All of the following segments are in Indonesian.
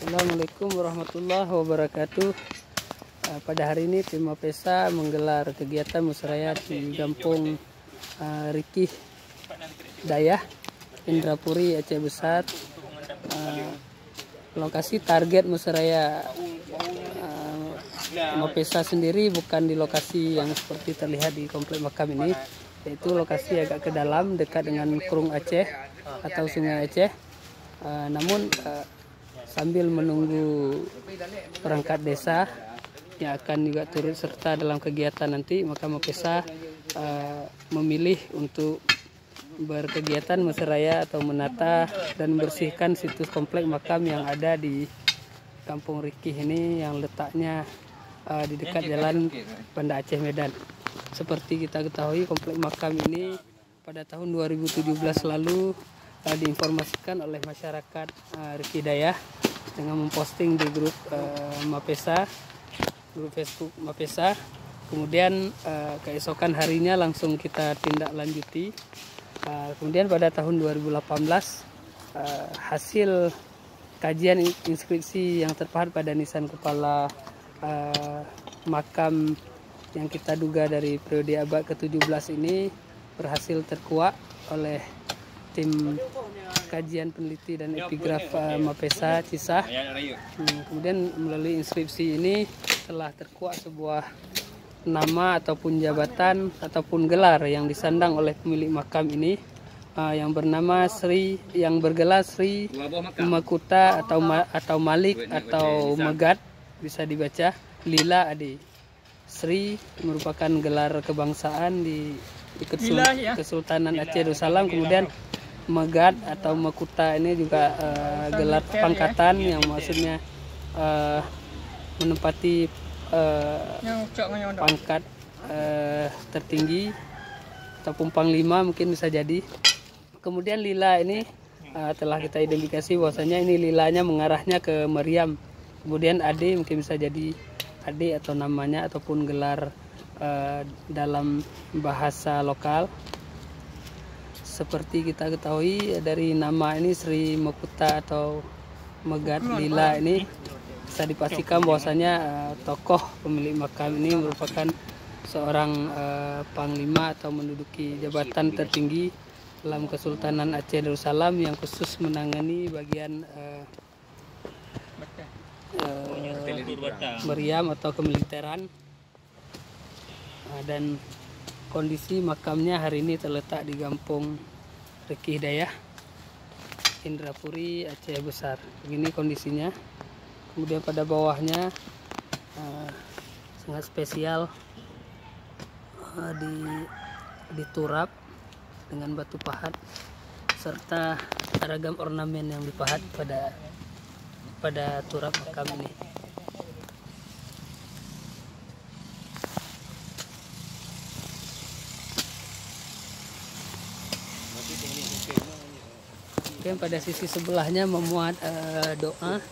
Assalamualaikum warahmatullahi wabarakatuh. Pada hari ini tim Mapesa menggelar kegiatan musyawarah di Kampung Rikih Dayah, Indrapuri, Aceh Besar. Lokasi target musyawarah Mapesa sendiri bukan di lokasi yang seperti terlihat di komplek makam ini, yaitu lokasi agak ke dalam dekat dengan Krung Aceh atau Sungai Aceh. Namun sambil menunggu perangkat desa yang akan juga turut serta dalam kegiatan nanti, maka Mapesa memilih untuk berkegiatan mesraya atau menata dan membersihkan situs komplek makam yang ada di Kampung Rikih ini yang letaknya di dekat jalan Banda Aceh Medan. Seperti kita ketahui, komplek makam ini pada tahun 2017 lalu diinformasikan oleh masyarakat Rikih Dayah dengan memposting di grup Mapesa, grup Facebook Mapesa. Kemudian keesokan harinya langsung kita tindak lanjuti. Kemudian pada tahun 2018 hasil kajian inskripsi yang terpahat pada nisan kepala makam yang kita duga dari periode abad ke-17 ini berhasil terkuak oleh tim kajian peneliti dan epigraf Mapesa Cisah. Kemudian melalui inskripsi ini telah terkuak sebuah nama ataupun jabatan ataupun gelar yang disandang oleh pemilik makam ini, yang bernama Sri, yang bergelar Sri Makuta atau Malik atau Megat, bisa dibaca Lila Adi. Sri merupakan gelar kebangsaan di Kesultanan Aceh Darussalam. Kemudian Megat atau Makuta ini juga gelar pangkatan yang maksudnya menempati pangkat tertinggi ataupun panglima mungkin bisa jadi. Kemudian Lila ini telah kita identifikasi bahwasanya ini lilanya mengarahnya ke Maryam. Kemudian Ade mungkin bisa jadi Ade atau namanya ataupun gelar dalam bahasa lokal. Seperti kita ketahui dari nama ini Sri Makuta atau Megat Lila ini bisa dipastikan bahwasanya tokoh pemilik makam ini merupakan seorang panglima atau menduduki jabatan tertinggi dalam Kesultanan Aceh Darussalam yang khusus menangani bagian meriam atau kemiliteran. Dan kondisi makamnya hari ini terletak di Kampung Rikih Dayah, Indrapuri, Aceh Besar. Begini kondisinya. Kemudian pada bawahnya sangat spesial, diturap dengan batu pahat serta ragam ornamen yang dipahat pada turap makam ini. Kemudian pada sisi sebelahnya memuat doa.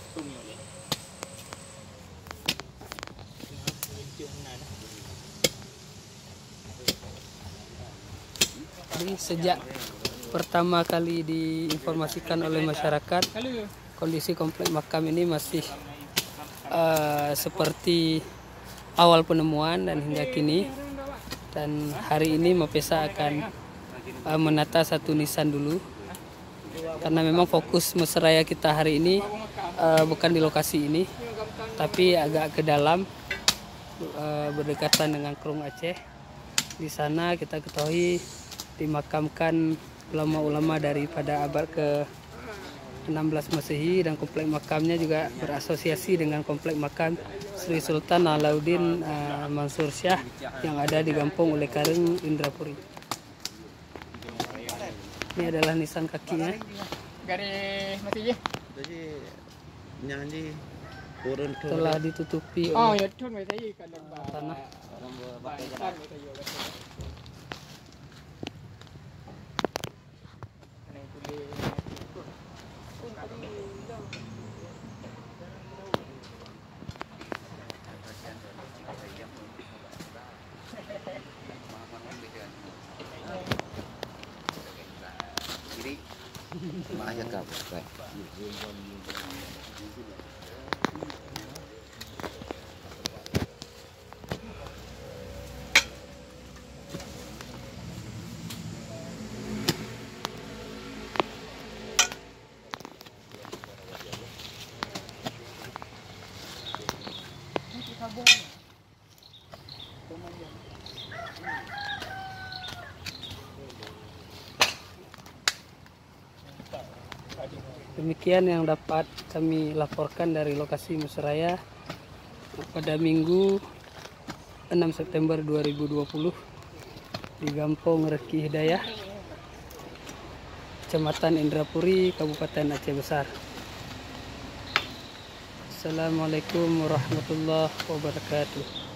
Jadi sejak pertama kali diinformasikan oleh masyarakat, kondisi komplek makam ini masih seperti awal penemuan dan hingga kini. Dan hari ini Mapesa akan menata satu nisan dulu, karena memang fokus mesraya kita hari ini bukan di lokasi ini, tapi agak ke dalam, berdekatan dengan Krung Aceh. Di sana kita ketahui dimakamkan ulama-ulama daripada abad ke-16 Masehi, dan komplek makamnya juga berasosiasi dengan komplek makam Sri Sultan Alauddin Mansur Shah yang ada di Kampung Ulekareng, Indrapuri. Ini adalah nisan kakinya. Garis mati je. Telah ditutupi oleh tanah. Maayat ka. Demikian yang dapat kami laporkan dari lokasi Musraya pada Minggu 6 September 2020 di Gampong Reki Hidayah, Kecamatan Indrapuri, Kabupaten Aceh Besar. Assalamualaikum warahmatullahi wabarakatuh.